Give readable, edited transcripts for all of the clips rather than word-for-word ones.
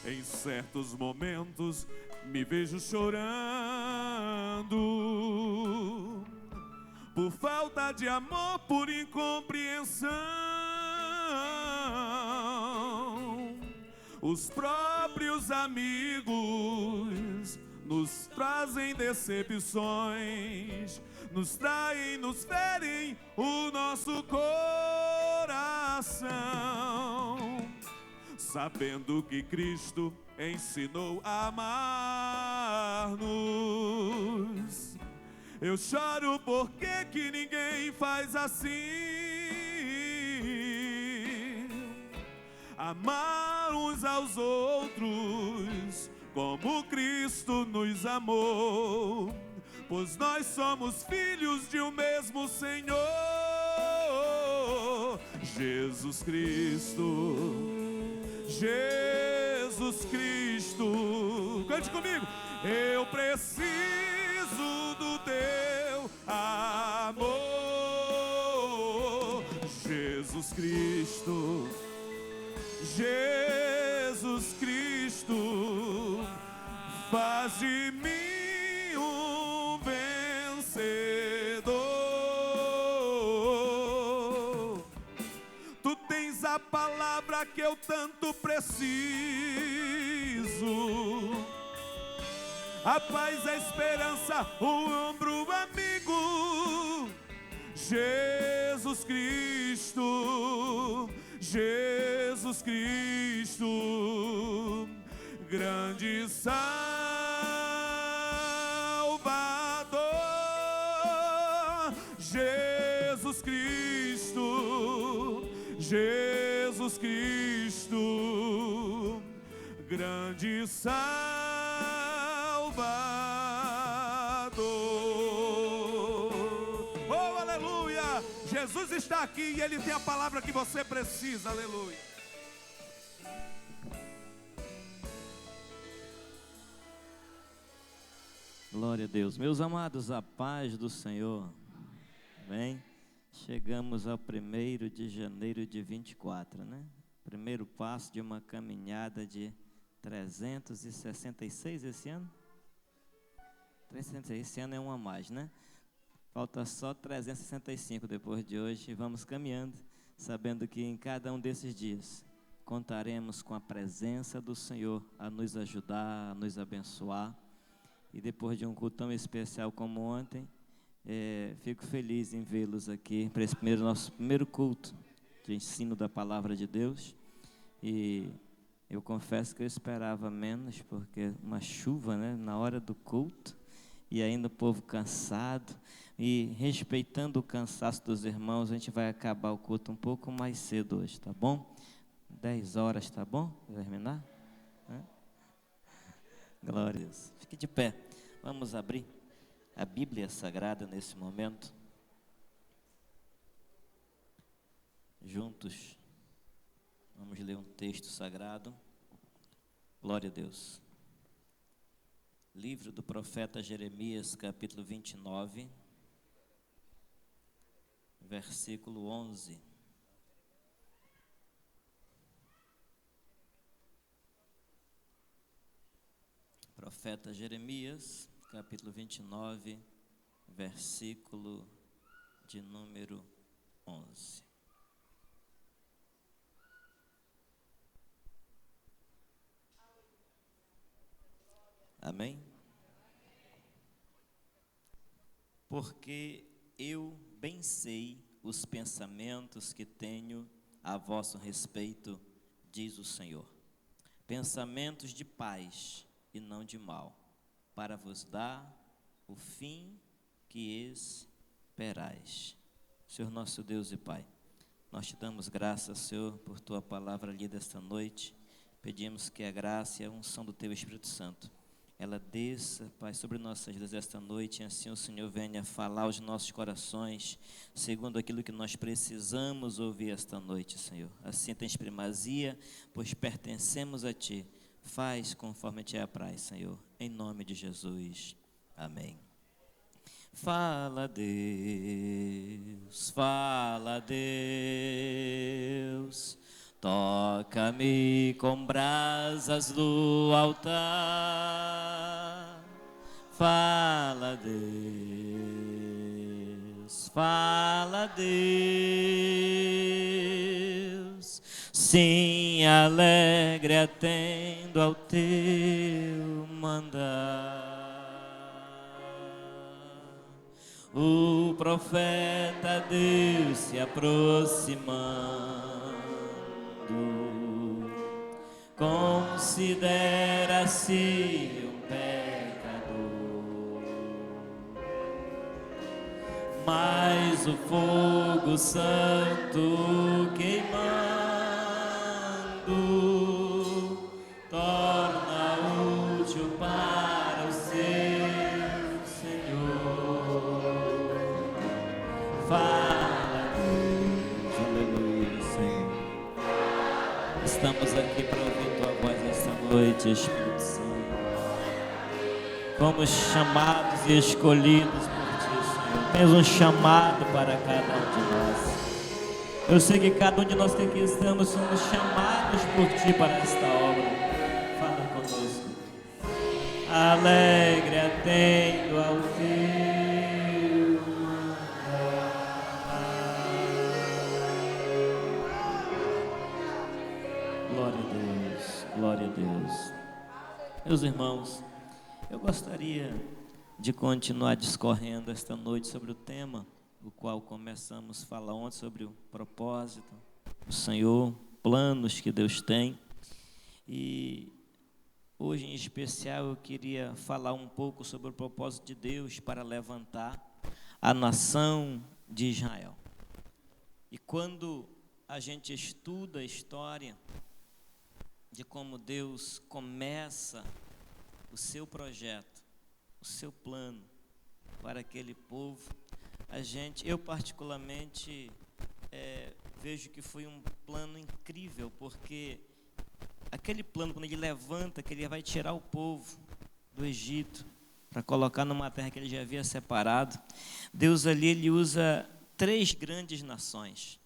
Em certos momentos me vejo chorando por falta de amor, por incompreensão. Os próprios amigos nos trazem decepções, nos traem, nos ferem o nosso coração. Sabendo que Cristo ensinou a amar-nos, eu choro porque que ninguém faz assim. Amar uns aos outros como Cristo nos amou, pois nós somos filhos de um mesmo Senhor, Jesus Cristo. Jesus Cristo, cante comigo. Eu preciso do teu amor, Jesus Cristo. Jesus Cristo, faz de mim um vencedor. Tu tens a palavra que eu tanto preciso, a paz, a esperança, o ombro amigo, Jesus Cristo, Jesus Cristo, grande Salvador, Jesus Cristo, Jesus Cristo, grande Salvador. Oh, aleluia! Jesus está aqui e Ele tem a palavra que você precisa, aleluia. Glória a Deus. Meus amados, a paz do Senhor. Amém? Chegamos ao 1º de janeiro de 24, né? Primeiro passo de uma caminhada de 366 esse ano. 366, esse ano é um a mais, né? Falta só 365 depois de hoje. Vamos caminhando, sabendo que em cada um desses dias contaremos com a presença do Senhor a nos ajudar, a nos abençoar. E depois de um culto tão especial como ontem, fico feliz em vê-los aqui para esse nosso primeiro culto de ensino da palavra de Deus. E eu confesso que eu esperava menos, porque uma chuva, né, na hora do culto, e ainda o povo cansado, e respeitando o cansaço dos irmãos, a gente vai acabar o culto um pouco mais cedo hoje, tá bom? 10 horas, tá bom? Vai terminar? Glória a Deus. Fique de pé. Vamos abrir a Bíblia Sagrada nesse momento. Juntos. Vamos ler um texto sagrado. Glória a Deus. Livro do profeta Jeremias, capítulo 29, versículo 11. Profeta Jeremias, capítulo 29, versículo de número 11. Amém? Porque eu bem sei os pensamentos que tenho a vosso respeito, diz o Senhor. Pensamentos de paz e não de mal, para vos dar o fim que esperais. Senhor nosso Deus e Pai, nós te damos graças, Senhor, por tua palavra lida esta noite. Pedimos que a graça e a unção do teu Espírito Santo, ela desça, Pai, sobre nossas vidas esta noite, e assim o Senhor venha falar aos nossos corações, segundo aquilo que nós precisamos ouvir esta noite, Senhor. Assim tens primazia, pois pertencemos a Ti. Faz conforme Te apraz, Senhor, em nome de Jesus. Amém. Fala, Deus, fala, Deus, toca toca-me com brasas do altar. Fala, Deus, fala, Deus. Sim, alegre atendo ao teu mandar. O profeta Deus se aproximando, considera-se um pecador, mas o fogo santo queimando torna útil para o seu Senhor. Fala, Deus, aleluia, Senhor. Estamos aqui para ouvir tua voz esta noite, Espírito Santo. Fomos chamados e escolhidos por ti, Senhor. Tens um chamado para cada um de nós. Eu sei que cada um de nós que aqui estamos somos chamados por ti para esta obra. Fala conosco. Alegre atendo ao teu mandar. Glória a Deus, glória a Deus. Meus irmãos, eu gostaria de continuar discorrendo esta noite sobre o tema, o qual começamos a falar ontem, sobre o propósito, o Senhor, planos que Deus tem. E hoje, em especial, eu queria falar um pouco sobre o propósito de Deus para levantar a nação de Israel. E quando a gente estuda a história de como Deus começa o seu projeto, o seu plano para aquele povo, eu particularmente vejo que foi um plano incrível, porque aquele plano, quando ele levanta, que ele vai tirar o povo do Egito para colocar numa terra que ele já havia separado, Deus ali, ele usa 3 grandes nações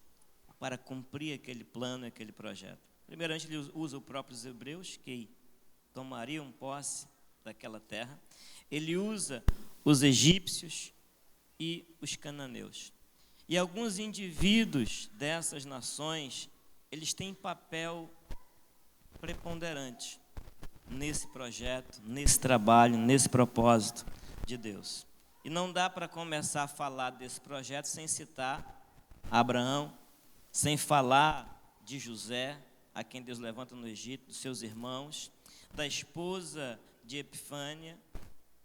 para cumprir aquele plano, aquele projeto. Primeiramente, ele usa os próprios hebreus, que tomariam posse daquela terra. Ele usa os egípcios e os cananeus. E alguns indivíduos dessas nações, eles têm papel preponderante nesse projeto, nesse trabalho, nesse propósito de Deus. E não dá para começar a falar desse projeto sem citar Abraão, sem falar de José, a quem Deus levanta no Egito, dos seus irmãos, da esposa de Epifânia.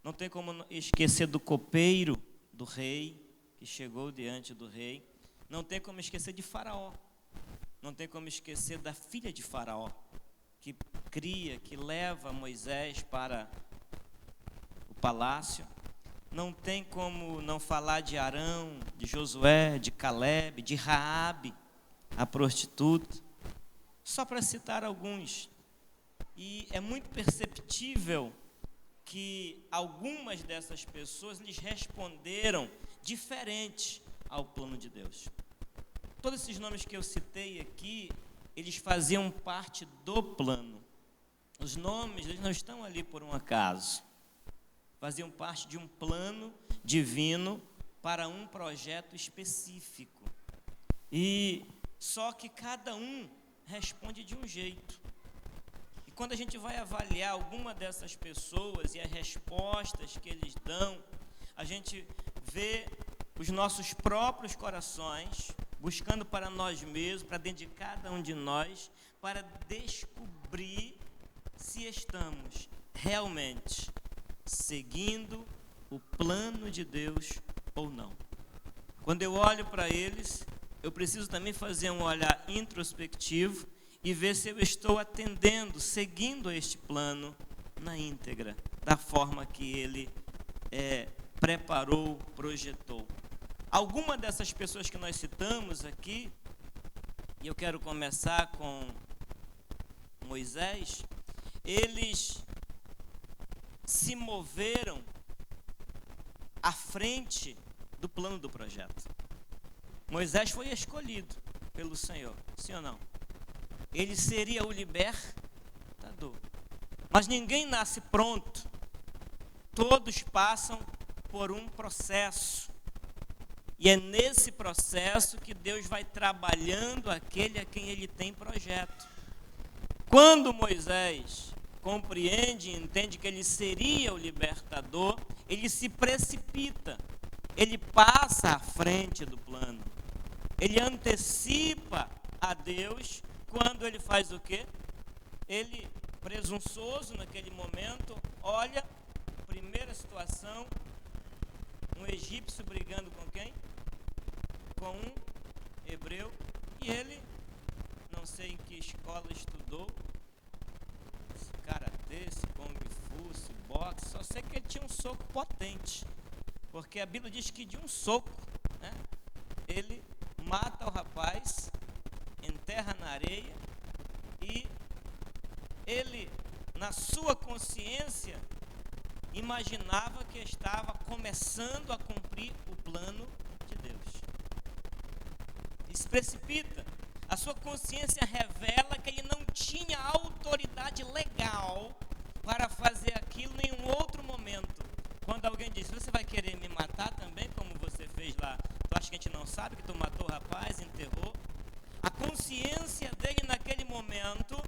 Não tem como esquecer do copeiro do rei, que chegou diante do rei. Não tem como esquecer de Faraó. Não tem como esquecer da filha de Faraó, que cria, que leva Moisés para o palácio. Não tem como não falar de Arão, de Josué, de Caleb, de Raabe, a prostituta, só para citar alguns. E é muito perceptível que algumas dessas pessoas lhes responderam diferente ao plano de Deus. Todos esses nomes que eu citei aqui, eles faziam parte do plano. Os nomes, eles não estão ali por um acaso. Faziam parte de um plano divino para um projeto específico. E só que cada um responde de um jeito. E quando a gente vai avaliar alguma dessas pessoas e as respostas que eles dão, a gente vê os nossos próprios corações buscando para nós mesmos, para dentro de cada um de nós, para descobrir se estamos realmente seguindo o plano de Deus ou não. Quando eu olho para eles, eu preciso também fazer um olhar introspectivo e ver se eu estou atendendo, seguindo este plano na íntegra, da forma que ele preparou, projetou. Alguma dessas pessoas que nós citamos aqui, e eu quero começar com Moisés, eles se moveram à frente do plano do projeto. Moisés foi escolhido pelo Senhor, sim ou não? ele seria o libertador. Mas ninguém nasce pronto. Todos passam por um processo. E é nesse processo que Deus vai trabalhando aquele a quem ele tem projeto. Quando Moisés compreende e entende que ele seria o libertador, ele se precipita, ele passa à frente do plano, ele antecipa a Deus. Quando ele faz o quê? Ele, presunçoso naquele momento, olha, primeira situação, um egípcio brigando com quem? Com um hebreu, e ele, não sei em que escola estudou, karatê, kung fu, boxe, só sei que ele tinha um soco potente, porque a Bíblia diz que de um soco, né, ele mata o rapaz, enterra na areia, e ele, na sua consciência, imaginava que estava começando a cumprir o plano de Deus. Ele se precipita. A sua consciência revela que ele não tinha autoridade legal para fazer aquilo em um outro momento. Quando alguém diz, você vai querer me matar também, como você fez lá? Tu acha que a gente não sabe que tu matou o rapaz, enterrou? A consciência dele naquele momento,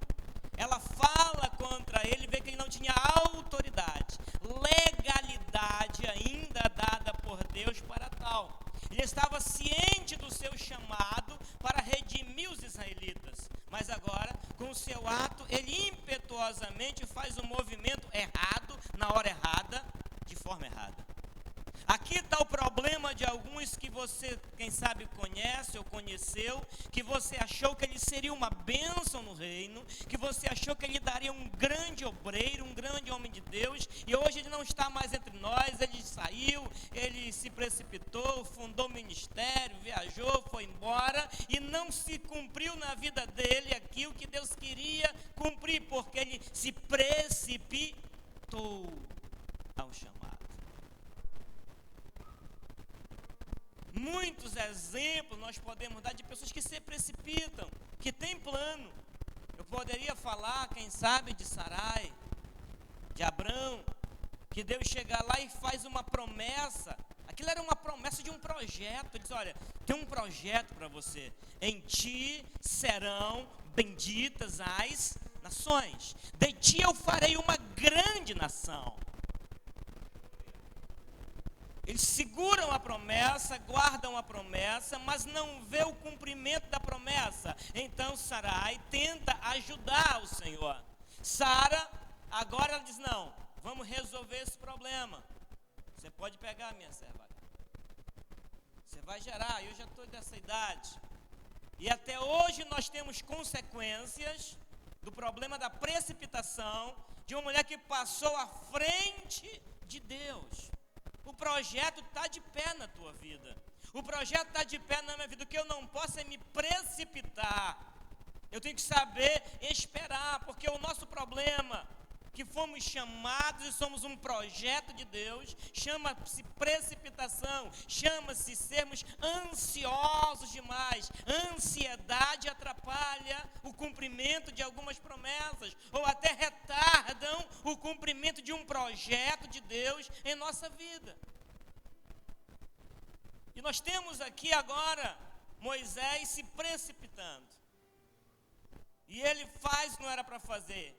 ela fala contra ele, vê que ele não tinha autoridade, legalidade ainda dada por Deus para tal. Ele estava ciente do seu chamado para redimir os israelitas, mas agora, com o seu ato, ele impetuosamente faz um movimento errado, na hora errada, de forma errada. Aqui está o problema de alguns que você, quem sabe, conhece ou conheceu, que você achou que ele seria uma bênção no reino, que você achou que ele daria um grande obreiro, um grande homem de Deus, e hoje ele não está mais entre nós, ele saiu, ele se precipitou, fundou ministério, viajou, foi embora, e não se cumpriu na vida dele aquilo que Deus queria cumprir, porque ele se precipitou ao chamado. Muitos exemplos nós podemos dar de pessoas que se precipitam, que têm plano. Eu poderia falar, quem sabe, de Sarai, de Abrão, que Deus chega lá e faz uma promessa. Aquilo era uma promessa de um projeto. Ele diz, olha, tem um projeto para você. Em ti serão benditas as nações. De ti eu farei uma grande nação. Eles seguram a promessa, guardam a promessa, mas não vê o cumprimento da promessa. Então Sarai tenta ajudar o Senhor. Sara, agora ela diz, não, vamos resolver esse problema. Você pode pegar, minha serva. Você vai gerar, eu já estou dessa idade. E até hoje nós temos consequências do problema da precipitação de uma mulher que passou à frente de Deus. O projeto está de pé na tua vida. O projeto está de pé na minha vida. O que eu não posso é me precipitar. Eu tenho que saber esperar, porque o nosso problema, que fomos chamados e somos um projeto de Deus, chama-se precipitação, chama-se sermos ansiosos demais. Ansiedade atrapalha o cumprimento de algumas promessas, ou até retardam o cumprimento de um projeto de Deus em nossa vida. E nós temos aqui agora Moisés se precipitando. E ele faz o que não era para fazer.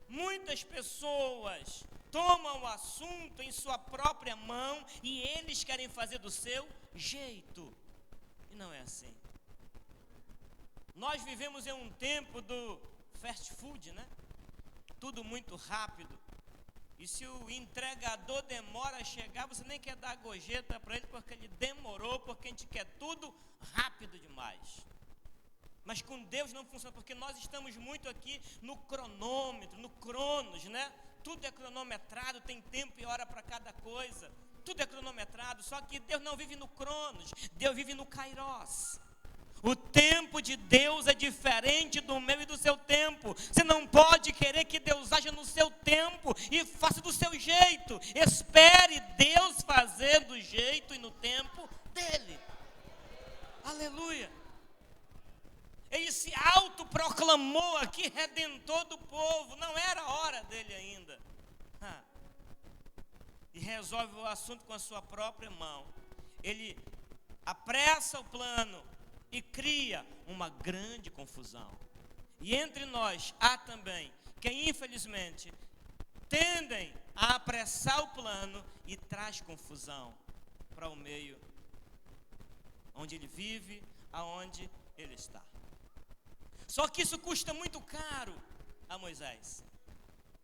Muitas pessoas tomam o assunto em sua própria mão e eles querem fazer do seu jeito. E não é assim. Nós vivemos em um tempo do fast food, né? Tudo muito rápido. E se o entregador demora a chegar, você nem quer dar gorjeta para ele porque ele demorou, porque a gente quer tudo rápido demais. Mas com Deus não funciona, porque nós estamos muito aqui no cronômetro, no cronos, né? Tudo é cronometrado, tem tempo e hora para cada coisa. Tudo é cronometrado, só que Deus não vive no cronos, Deus vive no kairos. O tempo de Deus é diferente do meu e do seu tempo. Você não pode querer que Deus haja no seu tempo e faça do seu jeito. Espere Deus fazer do jeito e no tempo dele. Aleluia. Ele se autoproclamou aqui redentor do povo, não era hora dele ainda. E resolve o assunto com a sua própria mão. Ele apressa o plano e cria uma grande confusão. E entre nós há também quem infelizmente tendem a apressar o plano e traz confusão para o meio onde ele vive, aonde ele está. Só que isso custa muito caro a Moisés.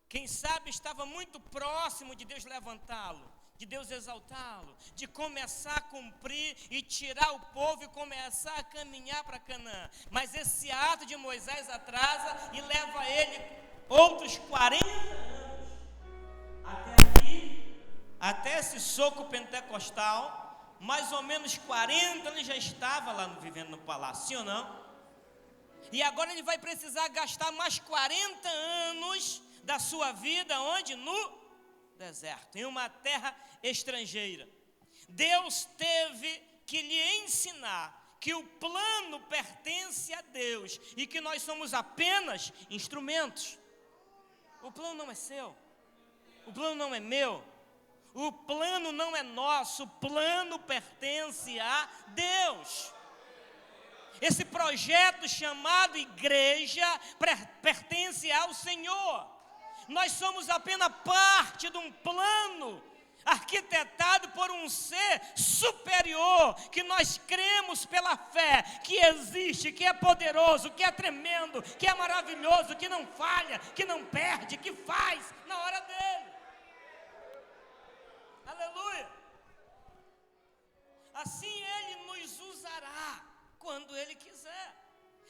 Quem sabe estava muito próximo de Deus levantá-lo, de Deus exaltá-lo, de começar a cumprir e tirar o povo e começar a caminhar para Canaã. Mas esse ato de Moisés atrasa e leva ele outros 40 anos até aqui, até esse soco pentecostal. Mais ou menos 40 anos já estava lá vivendo no palácio, sim ou não? E agora ele vai precisar gastar mais 40 anos da sua vida, onde? No deserto, em uma terra estrangeira. Deus teve que lhe ensinar que o plano pertence a Deus e que nós somos apenas instrumentos. O plano não é seu, o plano não é meu, o plano não é nosso, o plano pertence a Deus. Esse projeto chamado igreja pertence ao Senhor. Nós somos apenas parte de um plano arquitetado por um ser superior, que nós cremos pela fé, que existe, que é poderoso, que é tremendo, que é maravilhoso, que não falha, que não perde, que faz na hora dele. Aleluia! Assim ele nos usará quando ele quiser.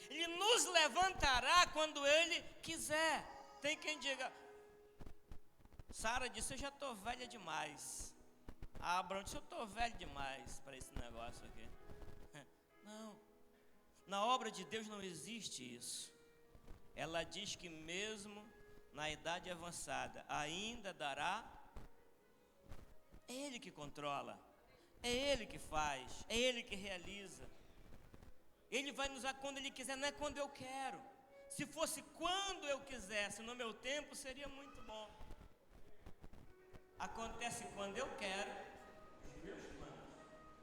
Ele nos levantará quando ele quiser. Tem quem diga: Sara disse, eu já estou velha demais. Abraão disse, eu estou velho demais para esse negócio aqui. Não, na obra de Deus não existe isso. Ela diz que mesmo na idade avançada ainda dará. É Ele que controla, é Ele que faz, é Ele que realiza. Ele vai nos dar quando Ele quiser, não é quando eu quero. Se fosse quando eu quisesse, no meu tempo, seria muito bom. Acontece quando eu quero, os meus planos,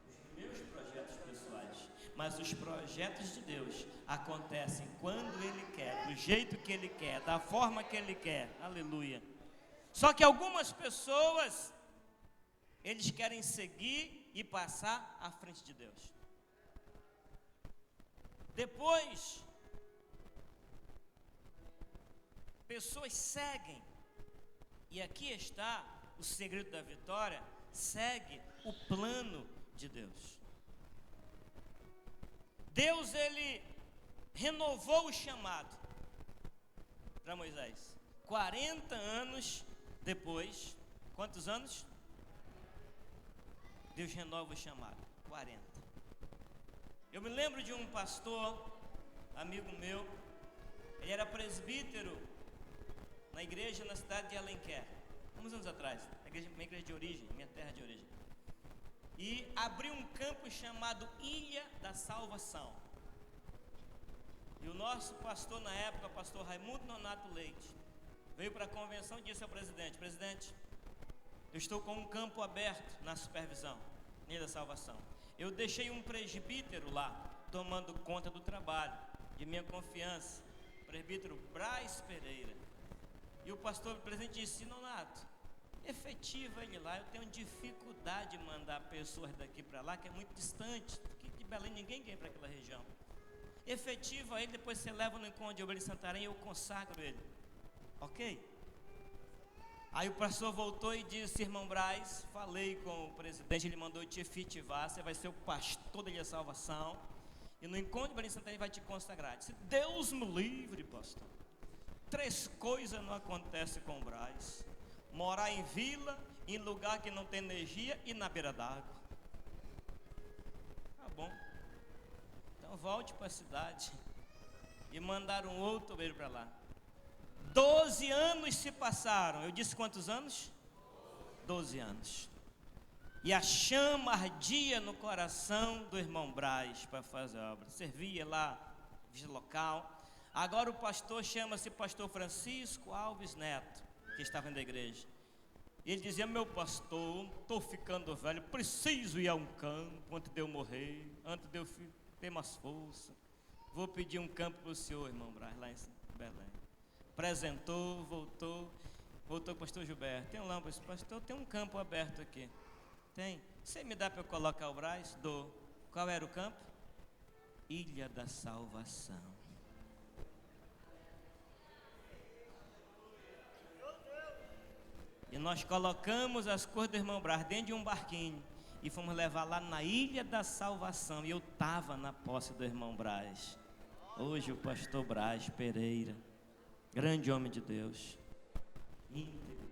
os meus projetos pessoais. Mas os projetos de Deus acontecem quando Ele quer, do jeito que Ele quer, da forma que Ele quer. Aleluia. Só que algumas pessoas, eles querem seguir e passar à frente de Deus. Depois, pessoas seguem, e aqui está o segredo da vitória, segue o plano de Deus. Deus, ele renovou o chamado para Moisés. 40 anos depois, quantos anos? Deus renova o chamado, 40. Eu me lembro de um pastor, amigo meu, ele era presbítero na igreja na cidade de Alenquer, uns anos atrás, minha igreja de origem, minha terra de origem. E abriu um campo chamado Ilha da Salvação. E o nosso pastor na época, o pastor Raimundo Nonato Leite, veio para a convenção e disse ao presidente: presidente, eu estou com um campo aberto na supervisão, Ilha da Salvação. Eu deixei um presbítero lá, tomando conta do trabalho, de minha confiança, presbítero Braz Pereira. E o pastor, o presidente disse: Nonato, efetiva ele lá, eu tenho dificuldade de mandar pessoas daqui para lá, que é muito distante, porque de Belém ninguém vem para aquela região. Efetiva ele, depois você leva no encontro de obreiro de Santarém e eu consagro ele. Ok? Aí o pastor voltou e disse: irmão Braz, falei com o presidente, ele mandou te efetivar, você vai ser o pastor da Ilha da Salvação, e no encontro de obreiro de Santarém ele vai te consagrar. Eu disse: Deus me livre, pastor. 3 coisas não acontecem com o Braz: morar em vila, em lugar que não tem energia e na beira d'água. Tá bom, então volte para a cidade. E mandaram outro obreiro para lá. 12 anos se passaram. Eu disse quantos anos? 12 anos. E a chama ardia no coração do irmão Braz para fazer a obra. Servia lá igreja local. Agora o pastor chama-se pastor Francisco Alves Neto, que estava na igreja. Ele dizia: meu pastor, estou ficando velho, preciso ir a um campo antes de eu morrer, antes de eu ter mais força. Vou pedir um campo para o senhor, irmão Braz, lá em Belém. Apresentou, voltou com o pastor Gilberto. Tem um lâmpada, pastor, tem um campo aberto aqui. Tem. Você me dá para eu colocar o Braz? Dou. Qual era o campo? Ilha da Salvação. E nós colocamos as coisas do irmão Braz dentro de um barquinho e fomos levar lá na Ilha da Salvação. E eu estava na posse do irmão Braz. Hoje o pastor Braz Pereira, grande homem de Deus, íntegro,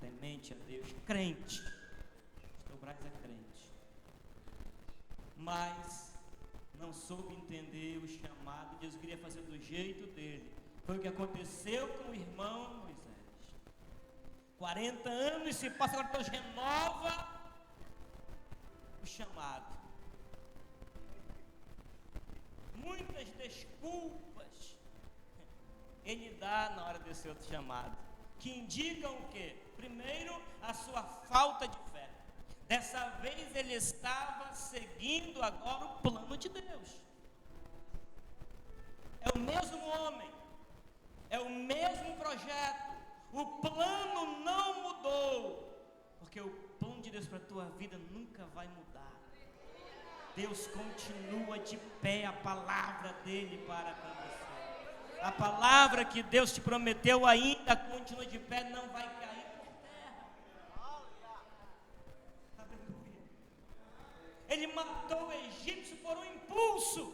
temente a Deus, crente. O pastor Braz é crente, mas não soube entender o chamado de Deus. Queria fazer do jeito dele. Foi o que aconteceu com o irmão Moisés. 40 anos se passa, agora Deus renova o chamado. Muitas desculpas ele dá na hora desse outro chamado, que indicam o quê? Primeiro, a sua falta de fé. Dessa vez ele estava seguindo agora o plano de Deus. É o mesmo homem, é o mesmo projeto. O plano não mudou, porque o plano de Deus para a tua vida nunca vai mudar. Deus continua de pé, a palavra dele para com você. A palavra que Deus te prometeu ainda continua de pé, não vai cair por terra. Aleluia. Ele matou o egípcio por um impulso,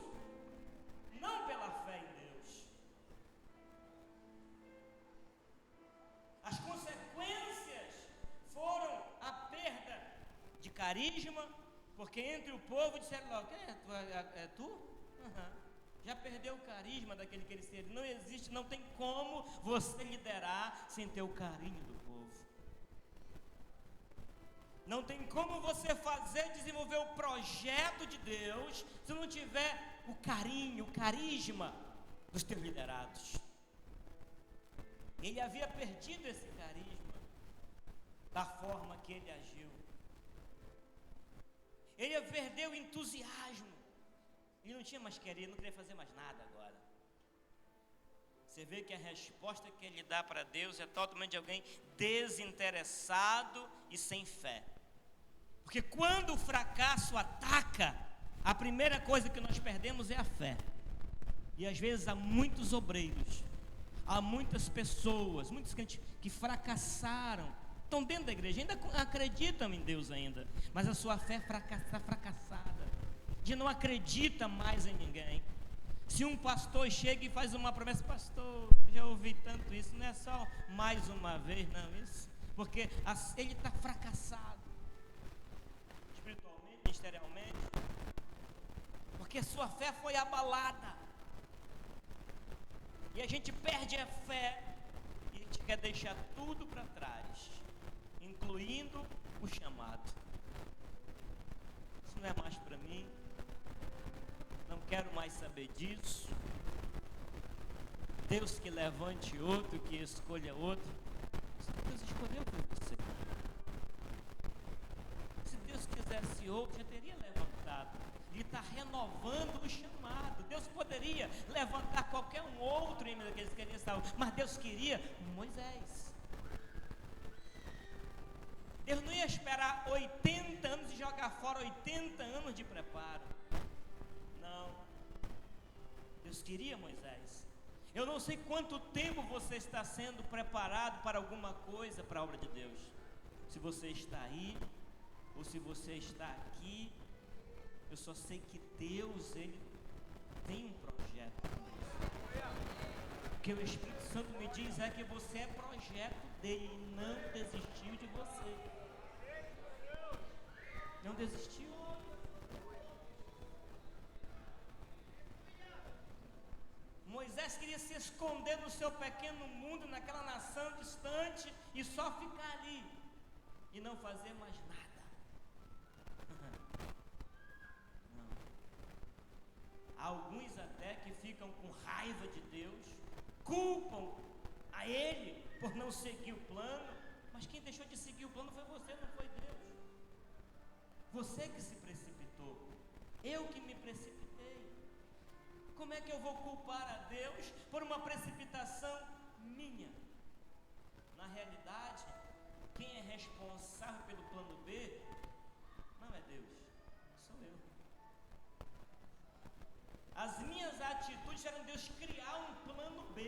não pela fé em Deus. As consequências foram a perda de carisma, porque entre o povo disseram logo: é tu? Uhum. Já perdeu o carisma daquele que ele seria. Não existe, não tem como você liderar sem ter o carinho do povo. Não tem como você desenvolver o projeto de Deus se não tiver o carinho, o carisma dos teus liderados. Ele havia perdido esse carisma da forma que ele agiu. Ele perdeu o entusiasmo. Ele não tinha mais querer, não queria fazer mais nada agora. Você vê que a resposta que ele dá para Deus é totalmente de alguém desinteressado e sem fé. Porque quando o fracasso ataca, a primeira coisa que nós perdemos é a fé. E às vezes há muitos obreiros, há muitas pessoas, muitos crentes que fracassaram, estão dentro da igreja, ainda acreditam em Deus ainda, mas a sua fé está fracassada, de não acredita mais em ninguém. Se um pastor chega e faz uma promessa: pastor, já ouvi tanto isso, não é só mais uma vez, não, isso, porque ele está fracassado, espiritualmente, ministerialmente, porque sua fé foi abalada. E a gente perde a fé e a gente quer deixar tudo para trás, incluindo o chamado. Isso não é mais para mim, não quero mais saber disso. Deus que levante outro, que escolha outro. Se Deus escolheu por você, se Deus quisesse outro, já teria levantado. Ele está renovando o chamado. Deus poderia levantar qualquer um outro em meio daqueles que queriam salvar, mas Deus queria Moisés. Deus não ia esperar 80 anos e jogar fora 80 anos de preparo. Não. Deus queria Moisés. Eu não sei quanto tempo você está sendo preparado para alguma coisa, para a obra de Deus. Se você está aí, ou se você está aqui, eu só sei que Deus, Ele tem um projeto com isso. O que o Espírito Santo me diz é que você é projeto dele, e não desistiu de você. Não desistiu. Moisés queria se esconder no seu pequeno mundo, naquela nação distante, e só ficar ali, e não fazer mais nada. Não. alguns até que ficam com raiva de Deus, culpam a Ele por não seguir o plano, mas quem deixou de seguir o plano foi você, não foi Deus. Você que se precipitou, eu que me precipitei. Como é que eu vou culpar a Deus por uma precipitação minha? Na realidade, quem é responsável pelo plano B não é Deus, sou eu. As minhas atitudes fizeram Deus criar um plano B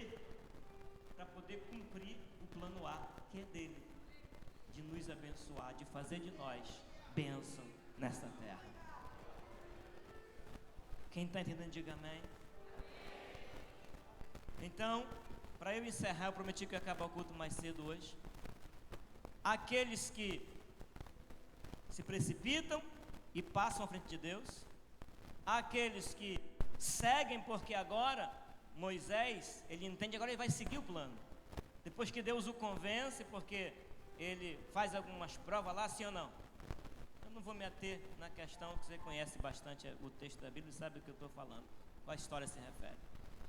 para poder cumprir o plano A, que é dele, de nos abençoar, de fazer de nós bênção nesta terra. Quem está entendendo, diga amém. Então, para eu encerrar, eu prometi que eu ia acabar o culto mais cedo hoje. Aqueles que se precipitam e passam à frente de Deus, aqueles que seguem porque agora Moisés, ele entende, agora ele vai seguir o plano. Depois que Deus o convence, porque ele faz algumas provas lá, sim ou não? Eu não vou me ater na questão, que você conhece bastante o texto da Bíblia e sabe o que eu estou falando, qual a história se refere.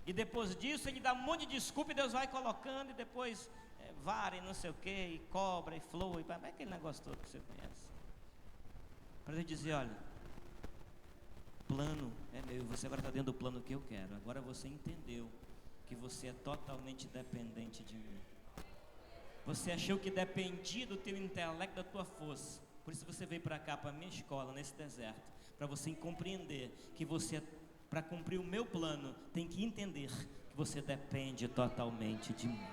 E depois disso ele dá um monte de desculpa e Deus vai colocando, e depois vara e não sei o que, e cobra e flor, e aquele negócio todo que você conhece. Para Deus dizer, olha, plano é meu, você agora está dentro do plano que eu quero. Agora você entendeu que você é totalmente dependente de mim. Você achou que dependia do teu intelecto, da tua força. Por isso você veio para cá, para a minha escola, nesse deserto, para você compreender que você, para cumprir o meu plano, tem que entender que você depende totalmente de mim.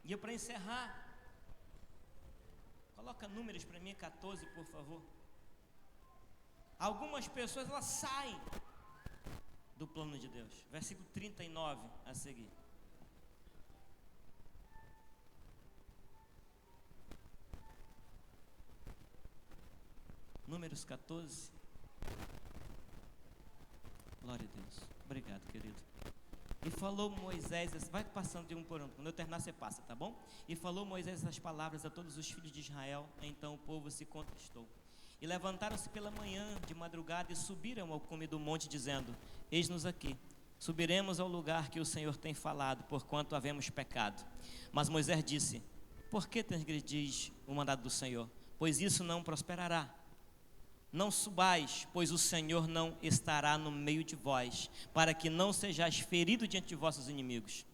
E eu, para encerrar, coloca Números para mim, 14, por favor. Algumas pessoas, elas saem do plano de Deus. Versículo 39 a seguir. Números 14. Glória a Deus. Obrigado, querido. E falou Moisés, vai passando de um por um, quando eu terminar você passa, tá bom? E falou Moisés essas palavras a todos os filhos de Israel, então o povo se contristou. E levantaram-se pela manhã, de madrugada, e subiram ao cume do monte, dizendo, eis-nos aqui, subiremos ao lugar que o Senhor tem falado, porquanto havemos pecado. Mas Moisés disse, por que transgredis o mandado do Senhor? Pois isso não prosperará. Não subais, pois o Senhor não estará no meio de vós, para que não sejais ferido diante de vossos inimigos.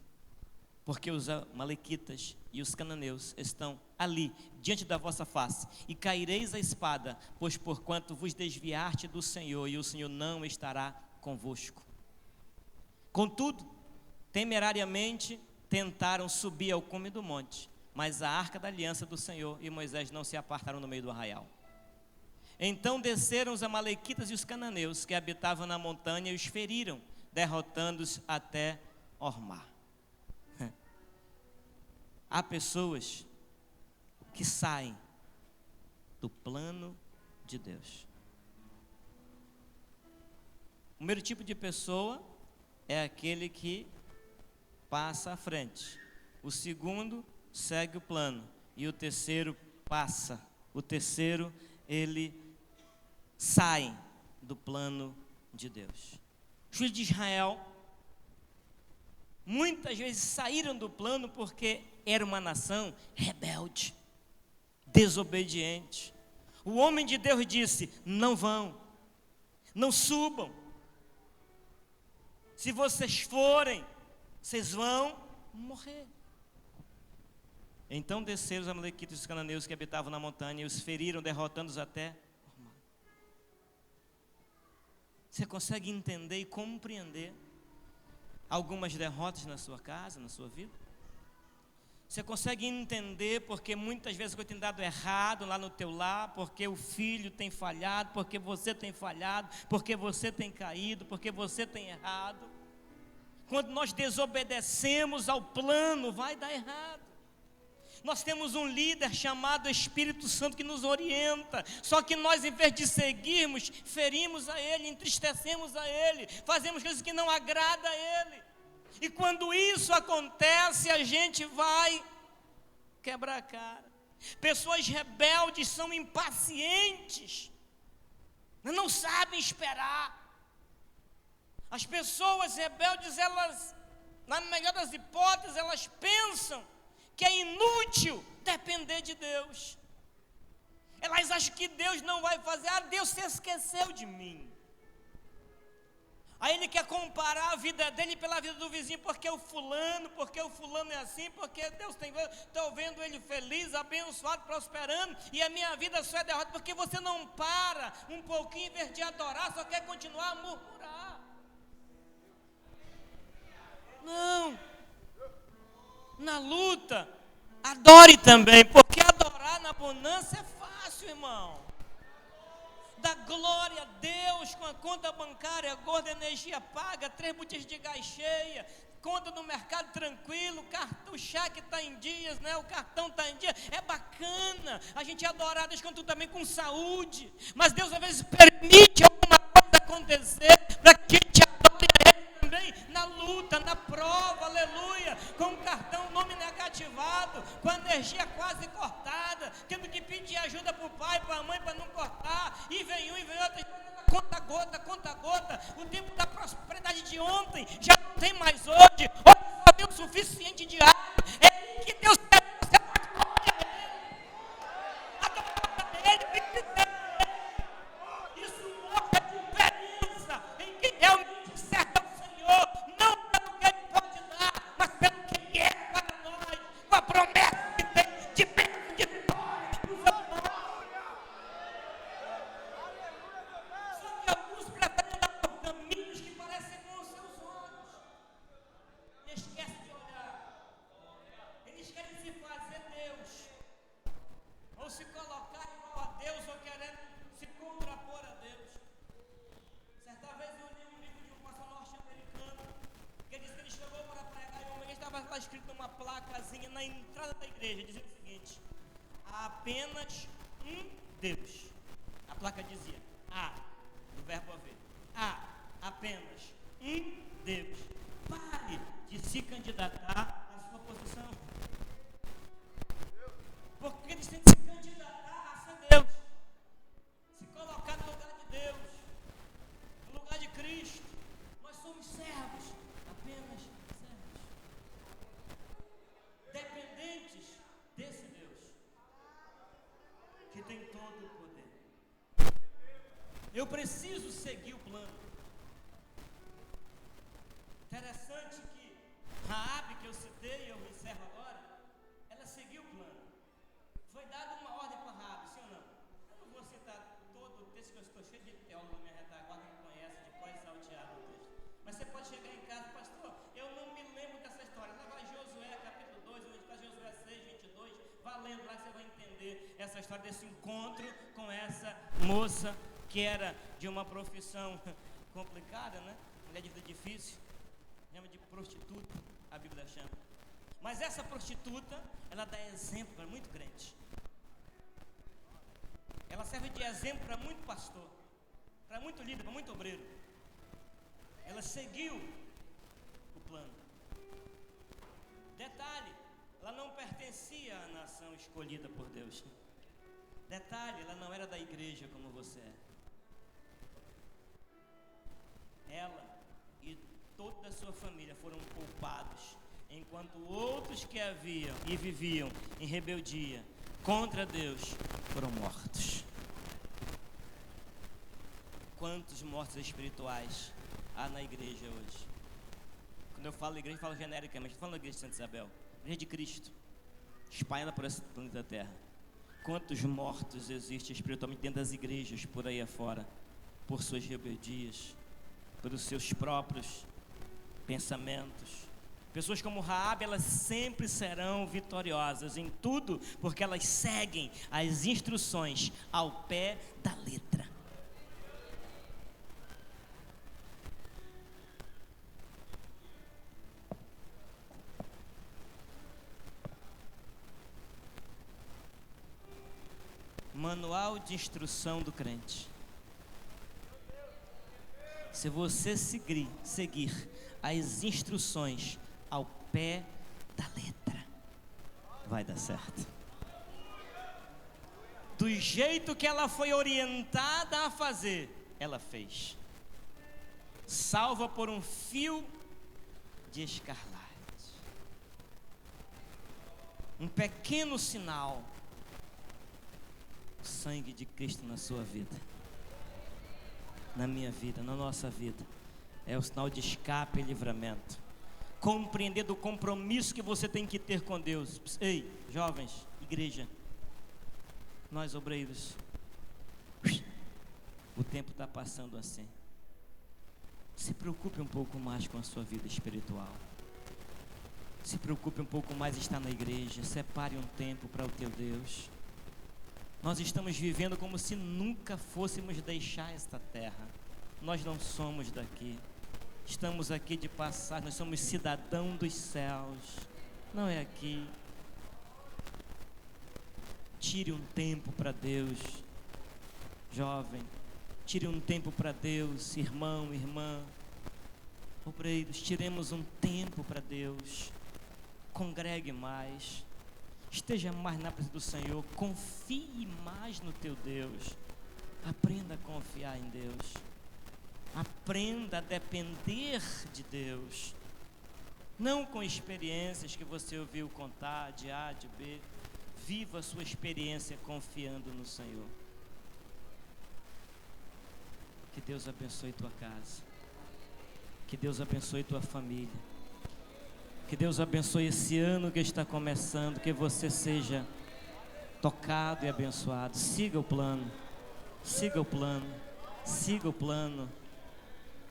Porque os amalequitas e os cananeus estão ali, diante da vossa face, e caireis a espada, pois porquanto vos desviaste do Senhor, e o Senhor não estará convosco. Contudo, temerariamente tentaram subir ao cume do monte, mas a arca da aliança do Senhor e Moisés não se apartaram no meio do arraial. Então desceram os amalequitas e os cananeus que habitavam na montanha e os feriram, derrotando-os até Hormá. Há pessoas que saem do plano de Deus. O primeiro tipo de pessoa é aquele que passa à frente. O segundo segue o plano. E o terceiro passa. O terceiro, ele sai do plano de Deus. Os filhos de Israel muitas vezes saíram do plano porque era uma nação rebelde, desobediente. O homem de Deus disse, não vão, não subam. Se vocês forem, vocês vão morrer. Então desceram os amalequitas e os cananeus que habitavam na montanha e os feriram, derrotando-os até Hormá. Você consegue entender e compreender algumas derrotas na sua casa, na sua vida? Você consegue entender porque muitas vezes foi dado errado lá no teu lar, porque o filho tem falhado, porque você tem falhado, porque você tem caído, porque você tem errado. Quando nós desobedecemos ao plano, vai dar errado. Nós temos um líder chamado Espírito Santo que nos orienta, só que nós, em vez de seguirmos, ferimos a Ele, entristecemos a Ele, fazemos coisas que não agradam a Ele. E quando isso acontece, a gente vai quebrar a cara. Pessoas rebeldes são impacientes, não sabem esperar. As pessoas rebeldes, elas, na melhor das hipóteses, elas pensam que é inútil depender de Deus. Elas acham que Deus não vai fazer. Deus se esqueceu de mim. Aí ele quer comparar a vida dele pela vida do vizinho, porque o fulano é assim, porque Deus tem, estou vendo ele feliz, abençoado, prosperando, e a minha vida só é derrota, porque você não para um pouquinho, em vez de adorar, só quer continuar a murmurar. Não, na luta, adore também, porque adorar na bonança é fácil, irmão. Dá glória a Deus com a conta bancária gorda, energia paga, 3 botijas de gás cheia, conta no mercado tranquilo, o cheque está em dias, né? O cartão está em dia. É bacana a gente adorar a Deus quando também com saúde, mas Deus às vezes permite alguma coisa acontecer para que a gente adore a Ele também na luta, na prova, aleluia, com o cartão, nome negativado, com a energia quase cortada, tendo que pedir ajuda para o pai, para a mãe, para não cortar, e vem um e vem outro, conta gota, o tempo da prosperidade de ontem já não tem mais hoje só tem o suficiente de água, é aí que Deus quer você adorar Ele, isso mostra a diferença em quem realmente serve ao Senhor, não pelo que Ele pode dar, mas pelo que Ele é para nós, com a promessa que tem de bênção, de vitória, nos amores. Só que alguns preferem andar por caminhos que parecem com os seus olhos, e esquece de olhar. Eles querem se fazer Deus, ou se colocar igual a Deus, ou querendo se contrapor a Deus. Certa vez eu li um livro de um pastor norte-americano, que disse que ele chegou para pregar, e uma vez estava lá escrito numa placazinha na entrada da igreja, dizendo o seguinte: há apenas um Deus. A placa dizia, do verbo haver, há apenas um Deus. Pare de se candidatar à sua posição, porque eles têm que se candidatar a ser Deus, se colocar no lugar de Deus, no lugar de Cristo. Nós somos servos, apenas servos, dependentes desse Deus que tem todo o poder. Eu preciso seguir o plano. Interessante que Raabe, que eu citei, eu encerro agora, ela seguiu o plano. Foi dada uma ordem para Raabe, sim ou não? Eu não vou citar todo o texto, que eu estou cheio de teólogo na minha retaguarda que conhece, de pode saltear o texto. Mas você pode chegar em casa, pastor, eu não me lembro dessa história. Lá vai Josué, capítulo 2, onde está Josué 6, 22, vá lendo lá que você vai entender essa história desse encontro com essa moça que era de uma profissão complicada, né? Mulher de vida difícil, chama de prostituta, a Bíblia chama. Mas essa prostituta, ela dá exemplo para muito crente. Ela serve de exemplo para muito pastor, para muito líder, para muito obreiro. Ela seguiu o plano. Detalhe, ela não pertencia à nação escolhida por Deus. Detalhe, ela não era da igreja como você é. Ela e toda a sua família foram poupados, enquanto outros que haviam e viviam em rebeldia contra Deus foram mortos. Quantos mortos espirituais há na igreja hoje? Quando eu falo igreja, eu falo genericamente, estou falando da igreja de Santa Isabel, igreja de Cristo, espalhada por esse planeta Terra. Quantos mortos existem espiritualmente dentro das igrejas, por aí afora, por suas rebeldias, pelos seus próprios pensamentos. Pessoas como Raabe, elas sempre serão vitoriosas em tudo, porque elas seguem as instruções ao pé da letra. Manual de instrução do crente. Se você seguir as instruções ao pé da letra, vai dar certo. do jeito que ela foi orientada a fazer, ela fez. Salva por um fio de escarlate. Um pequeno sinal. O sangue de Cristo na sua vida, na minha vida, na nossa vida, é o sinal de escape e livramento. Compreender do compromisso que você tem que ter com Deus. Ei, jovens, igreja, nós obreiros, o tempo está passando assim. Se preocupe um pouco mais com a sua vida espiritual. Se preocupe um pouco mais em estar na igreja. Separe um tempo para o teu Deus. Nós estamos vivendo como se nunca fôssemos deixar esta terra. Nós não somos daqui. Estamos aqui de passagem. Nós somos cidadãos dos céus. Não é aqui. Tire um tempo para Deus, jovem. Tire um tempo para Deus, irmão, irmã. Obreiros, tiremos um tempo para Deus. Congregue mais. Esteja mais na presença do Senhor. Confie mais no teu Deus. Aprenda a confiar em Deus. Aprenda a depender de Deus. Não com experiências que você ouviu contar de A, de B. Viva a sua experiência confiando no Senhor. Que Deus abençoe tua casa. Que Deus abençoe tua família. Que Deus abençoe esse ano que está começando. Que você seja tocado e abençoado. Siga o plano. Siga o plano. Siga o plano.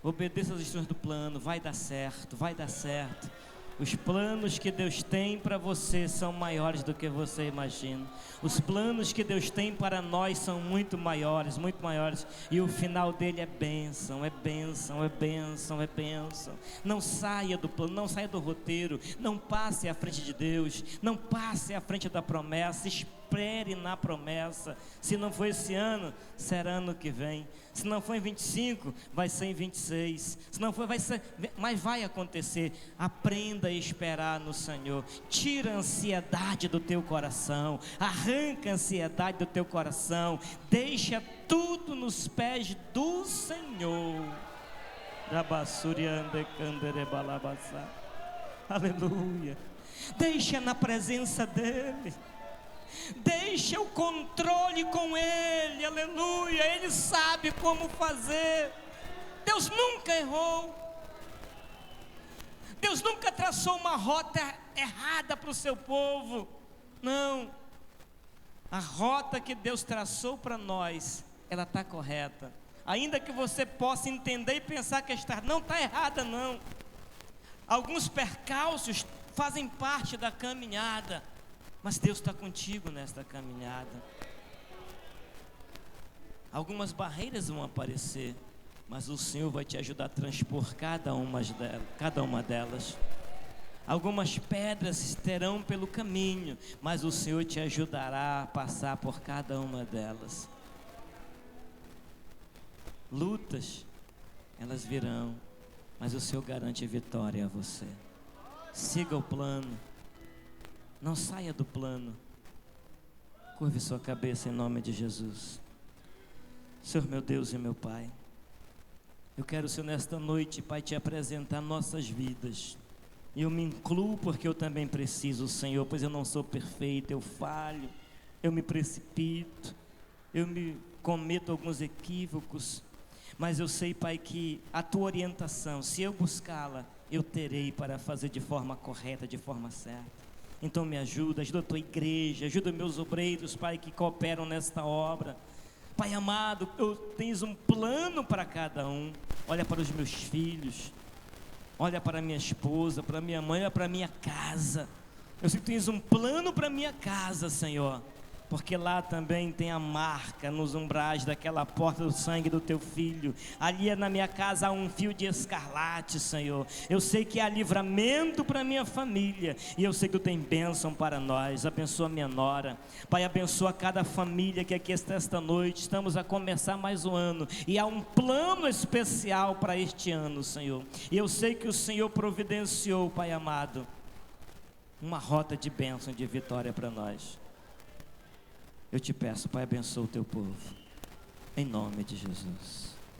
Obedeça as instruções do plano. Vai dar certo. Vai dar certo. Os planos que Deus tem para você são maiores do que você imagina. Os planos que Deus tem para nós são muito maiores, muito maiores. E o final dele é bênção, é bênção, é bênção, é bênção. Não saia do plano, não saia do roteiro. Não passe à frente de Deus. Não passe à frente da promessa. Espere na promessa. Se não for esse ano, será ano que vem. Se não for em 25, vai ser em 26. Se não for, vai ser, mas vai acontecer. Aprenda a esperar no Senhor. Tira a ansiedade do teu coração. Arranca a ansiedade do teu coração. Deixa tudo nos pés do Senhor. Aleluia. Deixa na presença dEle. Deixa o controle com Ele, aleluia. Ele sabe como fazer. Deus nunca errou. Deus nunca traçou uma rota errada para o seu povo. Não. A rota que Deus traçou para nós, ela está correta. Ainda que você possa entender e pensar que não está errada, não. Alguns percalços fazem parte da caminhada. Mas Deus está contigo nesta caminhada. Algumas barreiras vão aparecer, mas o Senhor vai te ajudar a transpor cada uma delas. Algumas pedras terão pelo caminho, mas o Senhor te ajudará a passar por cada uma delas. Lutas, elas virão, mas o Senhor garante vitória a você. Siga o plano. Não saia do plano. Curve sua cabeça em nome de Jesus. Senhor meu Deus e meu Pai, eu quero, Senhor, nesta noite, Pai, te apresentar nossas vidas. E eu me incluo porque eu também preciso, Senhor, pois eu não sou perfeito, eu falho, eu me precipito, eu me cometo alguns equívocos. Mas eu sei, Pai, que a tua orientação, se eu buscá-la, eu terei para fazer de forma correta, de forma certa. Então me ajuda a tua igreja, ajuda meus obreiros, Pai, que cooperam nesta obra. Pai amado, tens um plano para cada um. Olha para os meus filhos, olha para minha esposa, para minha mãe, olha para minha casa. Eu sei que tens um plano para minha casa, Senhor, porque lá também tem a marca nos umbrais daquela porta do sangue do teu filho. Ali na minha casa há um fio de escarlate, Senhor. Eu sei que há livramento para minha família, e eu sei que tu tem bênção para nós. Abençoa minha nora, Pai, abençoa cada família que aqui está esta noite. Estamos a começar mais um ano, e há um plano especial para este ano, Senhor. E eu sei que o Senhor providenciou, Pai amado, uma rota de bênção, de vitória para nós. Eu te peço, Pai, abençoa o teu povo. Em nome de Jesus.